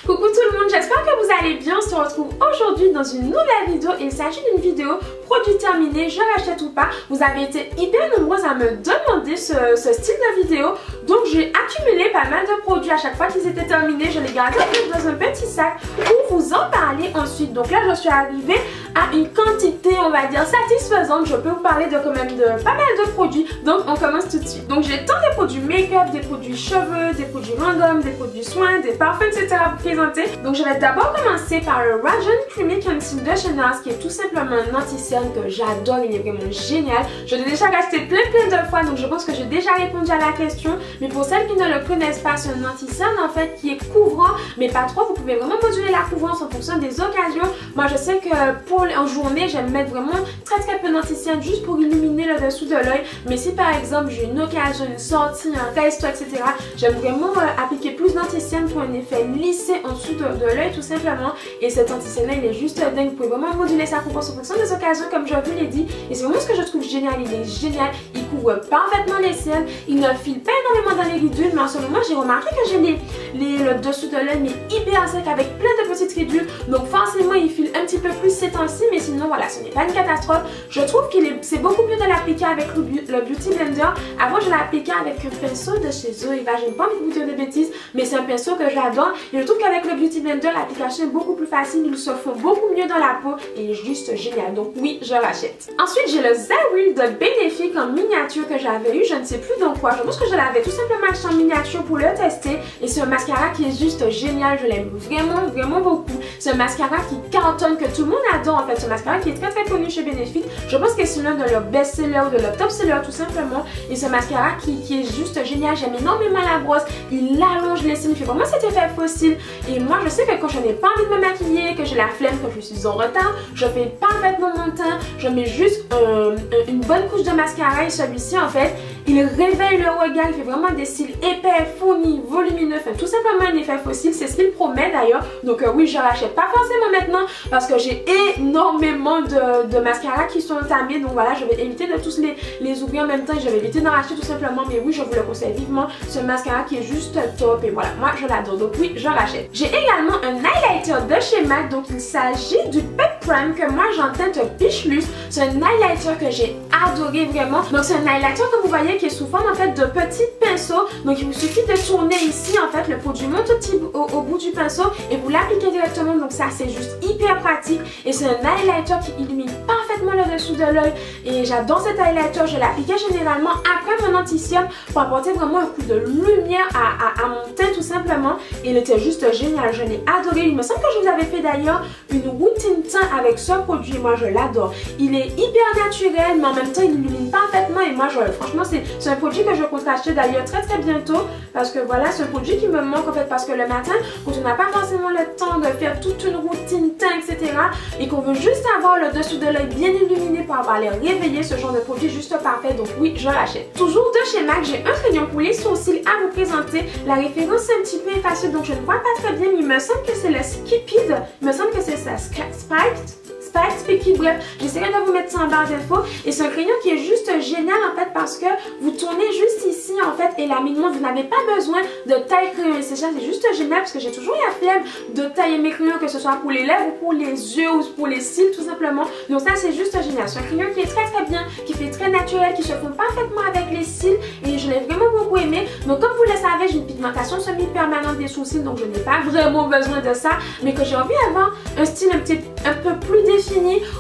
Coucou tout le monde, j'espère que vous allez bien. On se retrouve aujourd'hui dans une nouvelle vidéo. Il s'agit d'une vidéo produit terminé, je rachète ou pas. Vous avez été hyper nombreuses à me demander ce style de vidéo. Donc j'ai accumulé pas mal de produits à chaque fois qu'ils étaient terminés. Je les gardais dans un petit sac pour vous en parler ensuite. Donc là je suis arrivée à une quantité, on va dire, satisfaisante. Je peux vous parler de quand même de pas mal de produits. Donc on commence tout de suite. Donc j'ai tant des produits make-up, des produits cheveux, des produits random, des produits soins, des parfums, etc. à vous présenter. Donc je vais d'abord commencer par le Radiant Creamy Concealer de chez NARS, qui est tout simplement un anti-cerne que j'adore. Il est vraiment génial. Je l'ai déjà acheté plein de fois, donc je pense que j'ai déjà répondu à la question. Mais pour celles qui ne le connaissent pas, c'est un anti-cerne en fait qui est couvrant, mais pas trop. Vous pouvez vraiment moduler la couvrance en fonction des occasions. Moi je sais que en journée, j'aime mettre vraiment très peu d'anti-cerne juste pour illuminer le dessous de l'œil. Mais si par exemple j'ai une occasion, une sortie, un resto, etc., j'aime vraiment appliquer plus d'anti-cerne pour un effet lissé en dessous de l'œil tout simplement. Et cet anti-cerne là, il est juste dingue. Vous pouvez vraiment moduler sa couvrance en fonction des occasions comme je vous l'ai dit. Et c'est vraiment ce que je trouve génial. Il est génial. Il couvre parfaitement les cernes. Il ne file pas énormément dans les ridules. Mais en ce moment, j'ai remarqué que j'ai le dessous de l'œil mais hyper sec avec plein de petites ridules. Donc forcément, il file un petit peu plus ces temps-ci. Mais sinon, voilà, ce n'est pas une catastrophe. Je trouve qu'il c'est beaucoup mieux de l'appliquer avec le Beauty Blender. Avant, je l'appliquais avec un pinceau de chez Zoeva. J'ai pas envie de vous dire des bêtises, mais c'est un pinceau que j'adore. Et je trouve qu'avec le Beauty Blender, l'application est beaucoup plus facile. Ils se font beaucoup mieux dans la peau et il est juste génial. Donc oui, je rachète. Ensuite, j'ai le Zaril de Benefit en miniature que j'avais eu. Je ne sais plus dans quoi. Je pense que je l'avais tout simplement acheté en miniature pour le tester. Et c'est un mascara qui est juste génial. Je l'aime vraiment beaucoup. C'est un mascara qui cartonne, que tout le monde adore en fait. Ce mascara qui est très connu chez Benefit. Je pense que c'est l'un de leurs best-sellers ou de leurs top-sellers tout simplement. Et ce mascara qui est juste génial. J'aime énormément la brosse. Il allonge les cils. Il fait vraiment cet effet fossile. Et moi, je sais que quand je n'ai pas envie de me maquiller, que j'ai la flemme, que je suis en retard, je fais parfaitement mon teint. Je mets juste une bonne couche de mascara. Et celui-ci, en fait, il réveille le regard. Il fait vraiment des cils épais, fournis, volumineux. Enfin, tout simplement un effet fossile. C'est ce qu'il promet d'ailleurs. Donc oui, je rachète pas forcément maintenant parce que j'ai énormément de mascaras qui sont entamés. Donc voilà, je vais éviter de tous les ouvrir en même temps et je vais éviter d'en racheter tout simplement. Mais oui, je vous le conseille vivement. Ce mascara qui est juste top. Et voilà, moi je l'adore. Donc oui, je rachète. J'ai également un highlighter de chez MAC. Donc il s'agit du Pep Prime que moi j'en teinte Peach Luxe. C'est un highlighter que j'ai adoré vraiment. Donc c'est un highlighter que vous voyez qui est sous forme en fait de petits pinceaux. Donc il vous suffit de tourner ici en fait. Le produit monte au bout du pinceau et vous l'appliquez directement. Donc ça c'est juste hyper pratique. Et c'est un highlighter qui illumine parfaitement le dessous de l'œil. Et j'adore cet highlighter. Je l'appliquais généralement après mon anti-cerne pour apporter vraiment un coup de lumière à mon teint tout simplement. Et il était juste génial. Je l'ai adoré. Il me semble que je vous avais fait d'ailleurs une routine teint avec ce produit. Moi je l'adore. Il est hyper naturel mais en même temps il illumine parfaitement. Et moi franchement c'est un produit que je compte acheter d'ailleurs très bientôt. Parce que voilà, c'est un produit qui me manque en fait. Parce que le matin, quand on n'a pas forcément le temps de faire toute une routine teint etc. et qu'on veut juste avoir le dessous de l'œil bien illuminé pour avoir l'air réveillé, ce genre de produit juste parfait. Donc oui, je l'achète. Toujours de chez MAC, j'ai un crayon pour les sourcils à vous présenter. La référence est un petit peu effacée donc je ne vois pas très bien, mais il me semble que c'est le Skipid. Il me semble que c'est ça, Spiky, bref, j'essaierai de vous mettre ça en barre d'infos. Et c'est un crayon qui est juste génial en fait parce que vous tournez juste ici en fait et l'alignement, vous n'avez pas besoin de taille crayon. Et c'est juste génial parce que j'ai toujours la flemme de tailler mes crayons, que ce soit pour les lèvres ou pour les yeux ou pour les cils tout simplement. Donc ça c'est juste génial. C'est un crayon qui est très bien, qui fait très naturel, qui se fond parfaitement avec les cils et je l'ai vraiment beaucoup aimé. Donc comme vous le savez, j'ai une pigmentation semi-permanente des sourcils donc je n'ai pas vraiment besoin de ça, mais que j'ai envie d'avoir un style un peu plus défini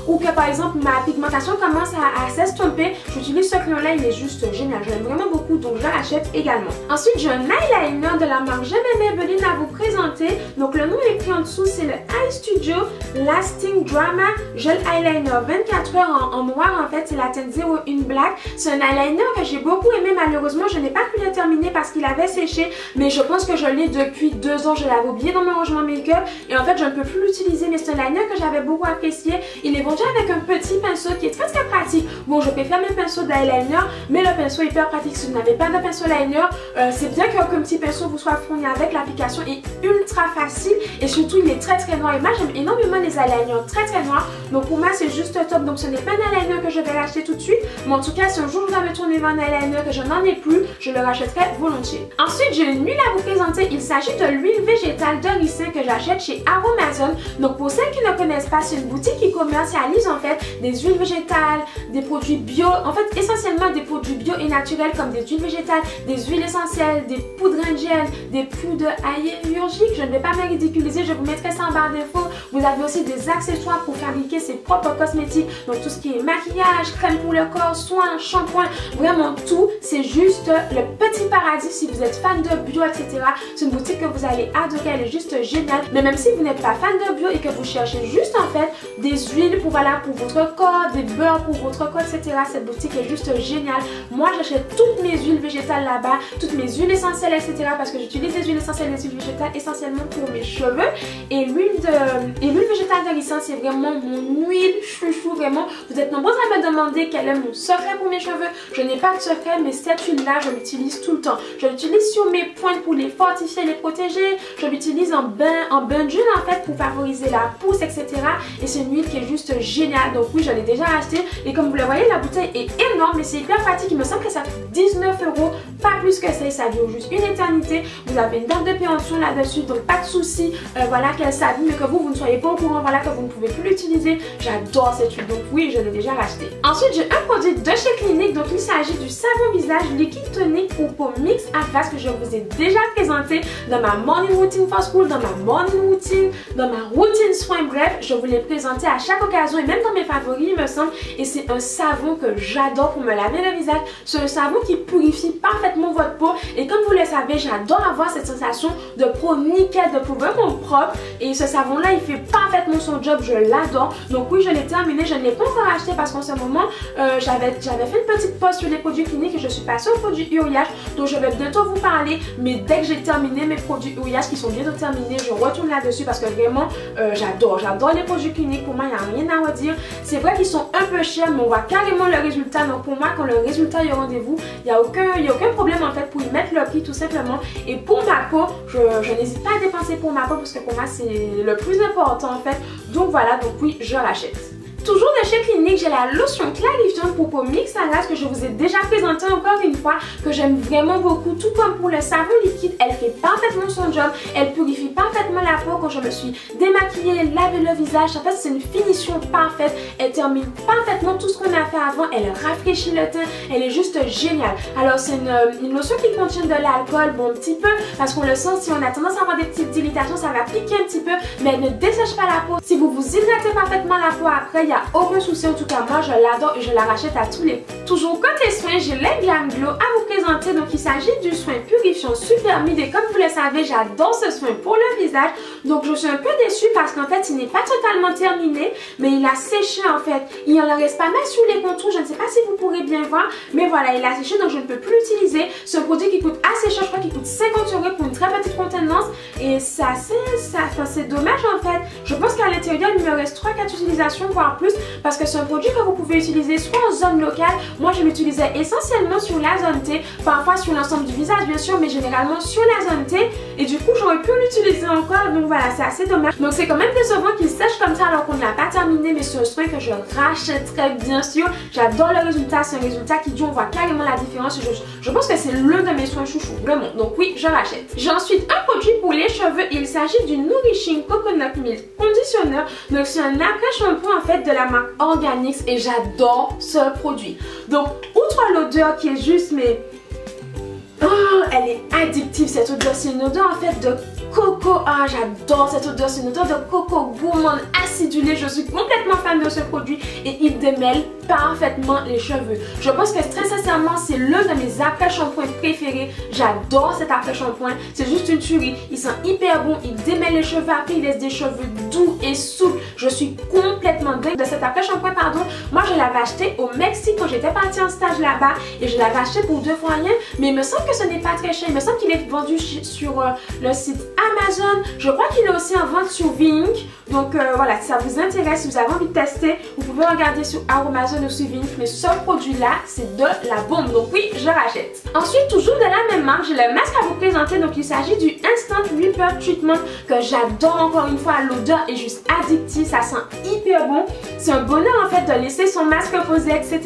ou que par exemple ma pigmentation commence à s'estomper, j'utilise ce crayon là, il est juste génial, je l'aime vraiment beaucoup donc je l'achète également. Ensuite j'ai un eyeliner de la marque J'aime Maybelline à vous présenter. Donc le nom est écrit en dessous, c'est le Eye Studio Lasting Drama Gel Eyeliner 24 heures en noir en fait, c'est la teinte 01 Black. C'est un eyeliner que j'ai beaucoup aimé, malheureusement je n'ai pas pu le terminer parce qu'il avait séché, mais je pense que je l'ai depuis 2 ans, je l'avais oublié dans mon rangement make-up et en fait je ne peux plus l'utiliser, mais c'est un eyeliner que j'avais j'avais beaucoup apprécié. Il est vendu avec un petit pinceau qui est très pratique. Bon, je préfère mes pinceaux d'eyeliner, mais le pinceau est hyper pratique. Si vous n'avez pas de pinceau liner, c'est bien qu'un petit pinceau vous soit fourni avec. L'application est ultra facile et surtout il est très noir. Et moi j'aime énormément les eyeliners très noirs. Donc pour moi c'est juste top. Donc ce n'est pas un eyeliner que je vais racheter tout de suite. Mais en tout cas si un jour je dois me tourner vers un eyeliner que je n'en ai plus, je le rachèterai volontiers. Ensuite j'ai une huile à vous présenter. Il s'agit de l'huile végétale de ricin que j'achète chez Aromazone. Donc pour celles qui ne connaissent pas, c'est une boutique qui commercialise en fait des huiles végétales, des produits bio, en fait essentiellement des produits bio et naturels comme des huiles végétales, des huiles essentielles, des poudres indiennes, des poudres hyaluroniques. Je ne vais pas me ridiculiser, je vous mettrai ça en barre d'infos. Vous avez aussi des accessoires pour fabriquer ses propres cosmétiques, donc tout ce qui est maquillage, crème pour le corps, soins, shampoing, vraiment tout. C'est juste le petit paradis si vous êtes fan de bio, etc. C'est une boutique que vous allez adorer, elle est juste géniale. Mais même si vous n'êtes pas fan de bio et que vous cherchez juste en fait des huiles pour, voilà, pour votre corps, des beurres pour votre corps, etc. Cette boutique est juste géniale. Moi j'achète toutes mes huiles végétales là-bas, toutes mes huiles essentielles, etc. parce que j'utilise des huiles essentielles et des huiles végétales essentiellement pour mes cheveux. Et l'huile végétale de ricin, c'est vraiment mon huile chouchou, vraiment. Vous êtes nombreux à me demander quel est mon secret pour mes cheveux. Je n'ai pas de secret, mais cette huile-là, je l'utilise tout le temps. Je l'utilise sur mes pointes pour les fortifier, les protéger. Je l'utilise en bain d'huile en fait pour favoriser la pousse, etc. Et c'est une huile qui est juste géniale. Donc oui, je l'ai déjà acheté. Et comme vous le voyez, la bouteille est énorme, mais c'est hyper pratique. Il me semble que ça coûte 19 €, pas plus que ça. Et ça dure juste une éternité. Vous avez une date de péremption là-dessus, donc pas de souci. Voilà, qu'elle s'abîme, mais que vous ne soyez pas au courant, voilà, que vous ne pouvez plus l'utiliser. J'adore cette huile, donc oui, je l'ai déjà racheté. Ensuite, j'ai un produit de chez Clinique, donc il s'agit du savon visage liquide tonique pour peau mix à face que je vous ai déjà présenté dans ma morning routine for school, dans ma morning routine, dans ma routine soin, bref, je vous l'ai présenté à chaque occasion et même dans mes favoris, il me semble. Et c'est un savon que j'adore pour me laver le visage. C'est un savon qui purifie parfaitement votre peau et comme vous le savez, j'adore avoir cette sensation de peau nickel, de peau vraiment propre. Et ce savon là il fait parfaitement son job, je l'adore. Donc oui, je l'ai terminé, je ne l'ai pas encore acheté parce qu'en ce moment j'avais fait une petite pause sur les produits Clinique et je suis passée aux produits Uriage, donc je vais bientôt vous parler. Mais dès que j'ai terminé mes produits Uriage qui sont bientôt terminés, je retourne là-dessus parce que vraiment j'adore les produits Clinique. Pour moi il n'y a rien à redire. C'est vrai qu'ils sont un peu chers mais on voit carrément le résultat. Donc pour moi quand le résultat est au rendez-vous, il n'y a aucun problème en fait pour y mettre le prix tout simplement. Et pour ma peau, je n'hésite pas à dépenser pour ma peau parce que pour moi c'est le plus important en fait. Donc voilà, donc oui, je l'achète. Toujours de chez Clinique, j'ai la lotion clarifiante pour peau mix à glace que je vous ai déjà présentée encore une fois, que j'aime vraiment beaucoup. Tout comme pour le savon liquide, elle fait parfaitement son job, elle purifie parfaitement la peau. Quand je me suis démaquillée, lavé le visage, en fait c'est une finition parfaite. Elle termine parfaitement tout ce qu'on a fait avant, elle rafraîchit le teint, elle est juste géniale. Alors c'est une lotion qui contient de l'alcool, bon un petit peu, parce qu'on le sent, si on a tendance à avoir des petites dilatations, ça va piquer un petit peu, mais elle ne dessèche pas la peau. Si vous vous hydratez parfaitement la peau après, il n'y a aucun souci. En tout cas moi je l'adore et je la rachète à tous les coups. Toujours côté soins, j'ai les Glam Glow à vous présenter. Donc il s'agit du soin purifiant Super Mid et comme vous le savez, j'adore ce soin pour le visage. Donc je suis un peu déçue parce qu'en fait il n'est pas totalement terminé, mais il a séché en fait. Il en reste pas mal sur les contours, je ne sais pas si vous pourrez bien voir, mais voilà, il a séché donc je ne peux plus l'utiliser. C'est un produit qui coûte assez cher, je crois qu'il coûte 50 € pour une très petite contenance et c'est dommage en fait. Je pense qu'à l'intérieur il me reste 3-4 utilisations voire plus, parce que c'est un produit que vous pouvez utiliser soit en zone locale. Moi je l'utilisais essentiellement sur la zone T, parfois sur l'ensemble du visage bien sûr, mais généralement sur la zone T, et du coup j'aurais pu l'utiliser encore. Donc voilà, c'est assez dommage. Donc c'est quand même décevant qu'il sèche comme ça alors qu'on ne l'a pas terminé, mais c'est un soin que je rachèterai bien sûr. J'adore le résultat, c'est un résultat qui dit on voit carrément la différence. Je pense que c'est l'un de mes soins chouchous, vraiment. Donc oui, je rachète. J'ai ensuite un produit pour les cheveux, il s'agit du Nourishing Coconut Milk Conditioner. Donc c'est un après-shampoing en fait de la marque Organix et j'adore ce produit. Donc outre l'odeur qui est juste mais elle est addictive cette odeur, c'est une odeur en fait de coco. Ah j'adore cette odeur, c'est une odeur de coco gourmande acidulée. Je suis complètement fan de ce produit et il démêle parfaitement les cheveux. Je pense que très sincèrement c'est l'un de mes après-shampoings préférés. J'adore cet après-shampoing, c'est juste une tuerie. Il sent hyper bon, il démêle les cheveux, après il laisse des cheveux doux et souples. Je suis complètement dingue de cet après-shampoing, pardon. Moi je l'avais acheté au Mexique quand j'étais partie en stage là-bas et je l'avais acheté pour 2 fois rien, mais il me semble que ce n'est pas très cher. Il me semble qu'il est vendu sur le site Amazon. Je crois qu'il est aussi en vente sur Vink. Donc voilà, si ça vous intéresse, si vous avez envie de tester, vous pouvez regarder sur Amazon ou sur Vink. Mais ce produit-là, c'est de la bombe. Donc oui, je rachète. Ensuite, toujours de la même marque, j'ai le masque à vous présenter. Donc il s'agit du Instant Repair Treatment que j'adore encore une fois. L'odeur est juste addictive, ça sent hyper bon. C'est un bonheur en fait de laisser son masque poser, etc.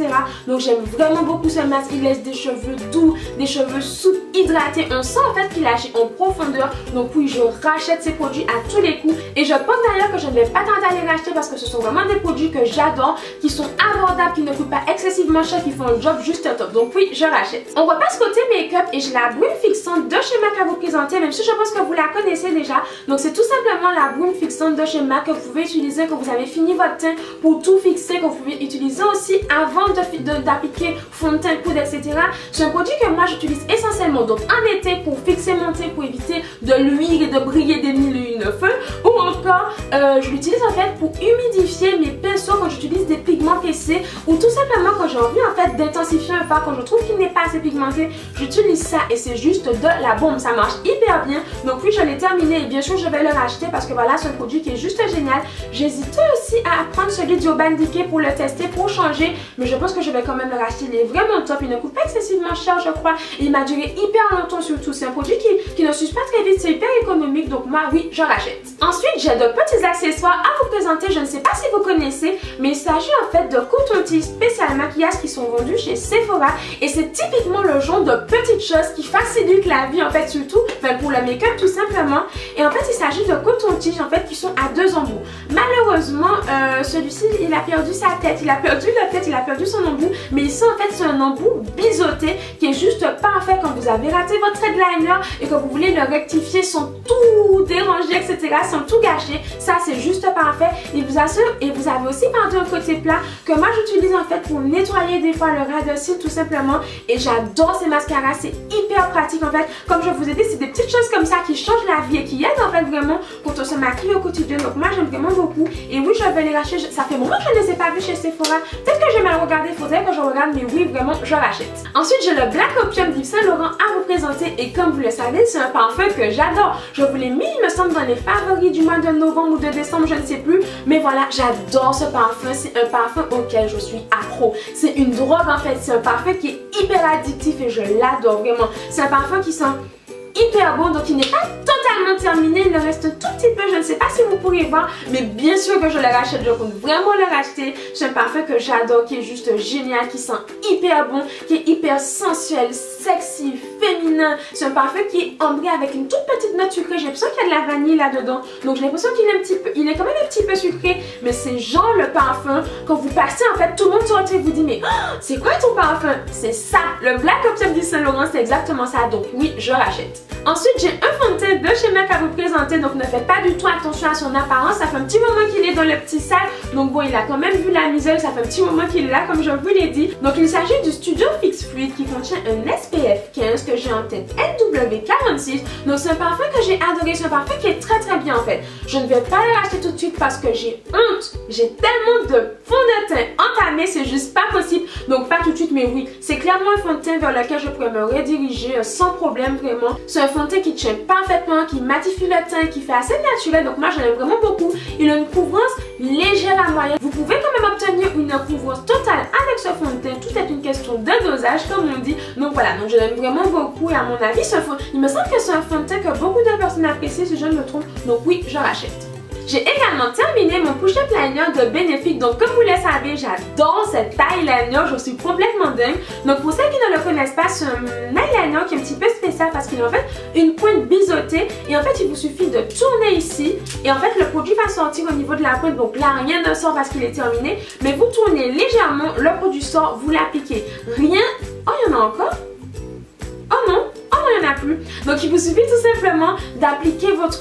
Donc j'aime vraiment beaucoup ce masque. Il laisse des cheveux doux, des cheveux souples, hydratés. On sent en fait qu'il agit en profondeur. Donc oui, je rachète ces produits à tous les coups. Et je pense d'ailleurs que je ne vais pas tenter à les racheter parce que ce sont vraiment des produits que j'adore, qui sont abordables, qui ne coûtent pas excessivement cher, qui font un job juste top. Donc oui, je rachète. On repasse côté make-up et j'ai la brume fixante de chez MAC à vous présenter, même si je pense que vous la connaissez déjà. Donc c'est tout simplement la brume fixante de chez MAC que vous pouvez utiliser quand vous avez fini votre teint pour tout fixer, que vous pouvez utiliser aussi avant d'appliquer fond de teint, poudre, etc. C'est un produit que moi j'utilise essentiellement donc en été pour fixer mon teint, pour éviter de l'huile et de briller des mille et une feux, ou encore je l'utilise en fait pour humidifier mes pinceaux quand j'utilise des pigments PC, ou tout simplement quand j'ai envie en fait d'intensifier un fard, quand je trouve qu'il n'est pas assez pigmenté, j'utilise ça et c'est juste de la bombe, ça marche hyper bien. Donc oui, je l'ai terminé et bien sûr je vais le racheter parce que voilà, c'est un produit qui est juste génial. J'hésite aussi à prendre celui d'Urban Decay pour le tester, pour changer, mais je pense que je vais quand même le racheter. Il est vraiment top, il ne coûte pas excessivement cher je crois, et il m'a duré hyper longtemps surtout. C'est un produit qui ne s'use pas très vite, c'est hyper économique, donc moi oui, je rachète. Ensuite, j'ai de petits accessoires à vous présenter, je ne sais pas si vous connaissez, mais il s'agit en fait de coton-tige spécial maquillage qui sont vendus chez Sephora, et c'est typiquement le genre de petites choses qui facilitent la vie en fait, surtout pour le make-up tout simplement. Et en fait il s'agit de coton-tige en fait qui sont à deux embouts. Malheureusement celui-ci il a perdu sa tête, il a perdu la tête, il a perdu son embout, mais ici en fait c'est un embout biseauté qui est juste parfait quand vous avez raté votre trait de liner et que vous voulez le rectifier sans tout déranger, etc., sans tout gâcher. Ça c'est juste parfait. Il vous assure, et vous avez aussi un côté plat que moi j'utilise en fait pour nettoyer des fois le ras de cils tout simplement, et j'adore ces mascaras, c'est hyper pratique en fait. Comme je vous ai dit, c'est des petites choses comme ça qui changent la vie et qui aident en fait vraiment quand on se maquille au quotidien. Donc moi j'aime vraiment beaucoup et oui, je vais les racheter. Ça fait longtemps que je ne les ai pas vus chez Sephora, peut-être que j'ai mal regardé, il faudrait que je regarde, mais oui vraiment je rachète. Ensuite j'ai le Black Opium d'Yves Saint Laurent à vous présenter, et comme vous le savez c'est un parfum que j'adore. Je vous l'ai mis il me semble dans les favoris du mois de novembre ou de décembre, je ne sais plus, mais voilà, j'adore ce parfum. C'est un parfum auquel je suis accro, c'est une drogue en fait, c'est un parfum qui est hyper addictif et je l'adore vraiment. C'est un parfum qui sent hyper bon, donc il n'est pas totalement terminé, il en reste un tout petit peu, je ne sais pas si vous pourrez voir, mais bien sûr que je le rachète, je compte vraiment le racheter. C'est un parfum que j'adore, qui est juste génial, qui sent hyper bon, qui est hyper sensuel, sexy, féminin. C'est un parfum qui est ambré avec une toute petite note sucrée, j'ai l'impression qu'il y a de la vanille là-dedans, donc j'ai l'impression qu'il est un petit peu, il est quand même un petit peu sucré, mais c'est genre le parfum, quand vous passez en fait, tout le monde sur le truc vous dit mais oh, c'est quoi ton parfum? C'est ça, le Black Opium d'Yves Saint Laurent, c'est exactement ça, donc oui, je rachète. Ensuite, j'ai un fond de teint de chez MAC à vous présenter, donc ne faites pas du tout attention à son apparence. Ça fait un petit moment qu'il est dans le petit sac, donc bon, il a quand même vu la misère, ça fait un petit moment qu'il est là, comme je vous l'ai dit. Donc il s'agit du Studio Fix Fluid qui contient un SPF 15 que j'ai en teinte NW46. Donc c'est un parfum que j'ai adoré, c'est un parfum qui est très bien en fait. Je ne vais pas le racheter tout de suite parce que j'ai honte, j'ai tellement de fond de teint entamé, c'est juste pas possible, donc pas tout de suite, mais oui, c'est clairement un fond de teint vers lequel je pourrais me rediriger sans problème vraiment. C'est un fond de teint qui tient parfaitement, qui matifie le teint, qui fait assez naturel, donc moi je l'aime vraiment beaucoup. Il a une couvrance légère à moyenne. Vous pouvez quand même obtenir une couvrance totale avec ce fond de teint, tout est une question de dosage comme on dit. Donc voilà, donc je l'aime vraiment beaucoup et à mon avis ce fond, il me semble que c'est un fond de teint que beaucoup de personnes apprécient si je ne me trompe, donc oui, je rachète. J'ai également terminé mon push-up liner de Benefit. Donc comme vous le savez, j'adore cette eyeliner, je suis complètement dingue. Donc pour celles qui ne le connaissent pas, c'est un eyeliner qui est un petit peu spécial parce qu'il a en fait une pointe biseautée. Et en fait il vous suffit de tourner ici et en fait le produit va sortir au niveau de la pointe. Donc là rien ne sort parce qu'il est terminé, mais vous tournez légèrement, le produit sort, vous l'appliquez. Rien... Oh, il y en a encore? Oh non, il n'y en a plus. Donc il vous suffit tout simplement d'appliquer votre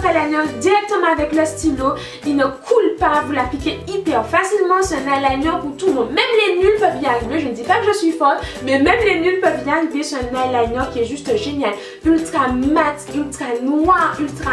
eyeliner directement avec le stylo. Il ne coule pas, vous l'appliquez hyper facilement. C'est un eyeliner pour tout le monde. Même les nuls peuvent y arriver. Je ne dis pas que je suis forte, mais même les nuls peuvent y arriver. C'est un eyeliner qui est juste génial. Ultra mat, ultra noir, ultra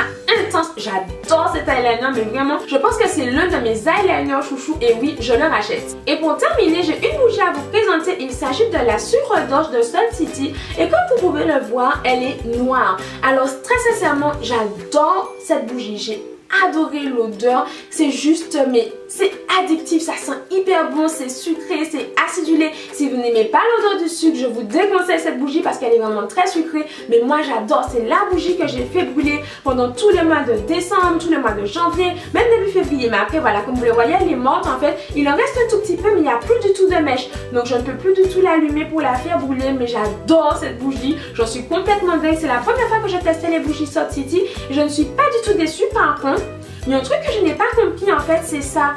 intense. J'adore cet eyeliner, mais vraiment, je pense que c'est l'un de mes eyeliners chouchou et oui, je le rachète. Et pour terminer, j'ai une bougie à vous présenter. Il s'agit de la Sucre d'Orge de Sun City et comme vous pouvez le voir, elle est noire. Alors très sincèrement, j'adore cette bougie. J'ai adoré l'odeur, c'est juste, mais c'est addictif, ça sent hyper bon, c'est sucré, c'est acidulé. Si vous n'aimez pas l'odeur du sucre, je vous déconseille cette bougie parce qu'elle est vraiment très sucrée, mais moi j'adore, c'est la bougie que j'ai fait brûler pendant tous les mois de décembre, tous les mois de janvier, même début février, mais après voilà, comme vous le voyez, elle est morte en fait, il en reste un tout petit peu, mais il n'y a plus du tout de mèche, donc je ne peux plus du tout l'allumer pour la faire brûler, mais j'adore cette bougie, j'en suis complètement dingue, c'est la première fois que je testais les bougies Sun City, et je ne suis pas du tout déçue par contre. Il y a un truc que je n'ai pas compris en fait, c'est ça.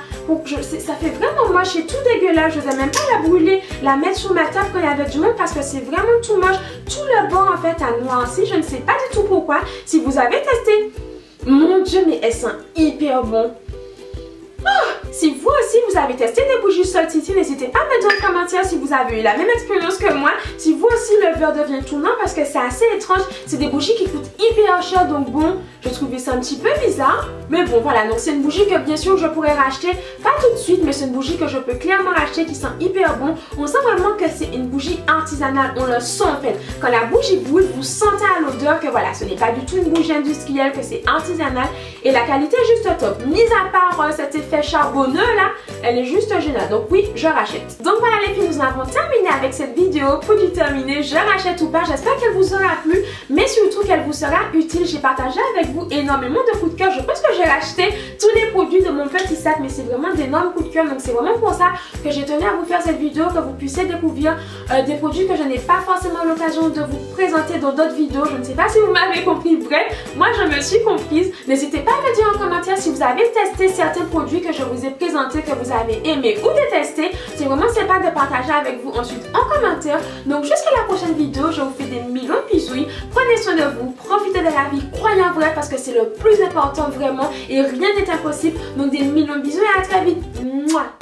Ça fait vraiment moche, c'est tout dégueulasse. Je n'osais même pas la brûler, la mettre sur ma table quand il y avait du monde parce que c'est vraiment tout moche. Tout le bord en fait a noirci, je ne sais pas du tout pourquoi. Si vous avez testé, mon dieu, mais elles sont hyper bon. Si vous aussi vous avez testé des bougies Sun City, n'hésitez pas à me dire en commentaire si vous avez eu la même expérience que moi. Si vous aussi le verre devient tournant parce que c'est assez étrange. C'est des bougies qui coûtent hyper cher, donc bon, je trouvais ça un petit peu bizarre. Mais bon voilà, donc c'est une bougie que bien sûr je pourrais racheter, pas tout de suite, mais c'est une bougie que je peux clairement racheter qui sent hyper bon. On sent vraiment que c'est une bougie artisanale, on le sent en fait. Quand la bougie brûle, vous sentez à l'odeur que voilà, ce n'est pas du tout une bougie industrielle, que c'est artisanal et la qualité est juste top. Mis à part cet effet charbonneux là, elle est juste géniale, donc oui, je rachète. Donc voilà les filles, nous avons terminé avec cette vidéo. Produit terminé, je rachète ou pas, j'espère qu'elle vous aura plu, mais surtout qu'elle vous sera utile. J'ai partagé avec vous énormément de coups de cœur, je pense que j'ai racheté tous les produits de mon petit sac, mais c'est vraiment d'énormes coups de cœur, donc c'est vraiment pour ça que j'ai tenu à vous faire cette vidéo, que vous puissiez découvrir des produits que je n'ai pas forcément l'occasion de vous présenter dans d'autres vidéos. Je ne sais pas si vous m'avez compris, bref, moi je me suis comprise. N'hésitez pas à me dire en commentaire si vous avez testé certains produits que je vous ai présentés, que vous avez aimé ou détesté. C'est vraiment sympa de partager avec vous ensuite en commentaire. Donc jusqu'à la prochaine vidéo, je vous fais des millions de bisous. Prenez soin de vous, profitez de la vie, croyez en vrai parce que c'est le plus important vraiment et rien n'est impossible. Donc des millions de bisous et à très vite. Mouah.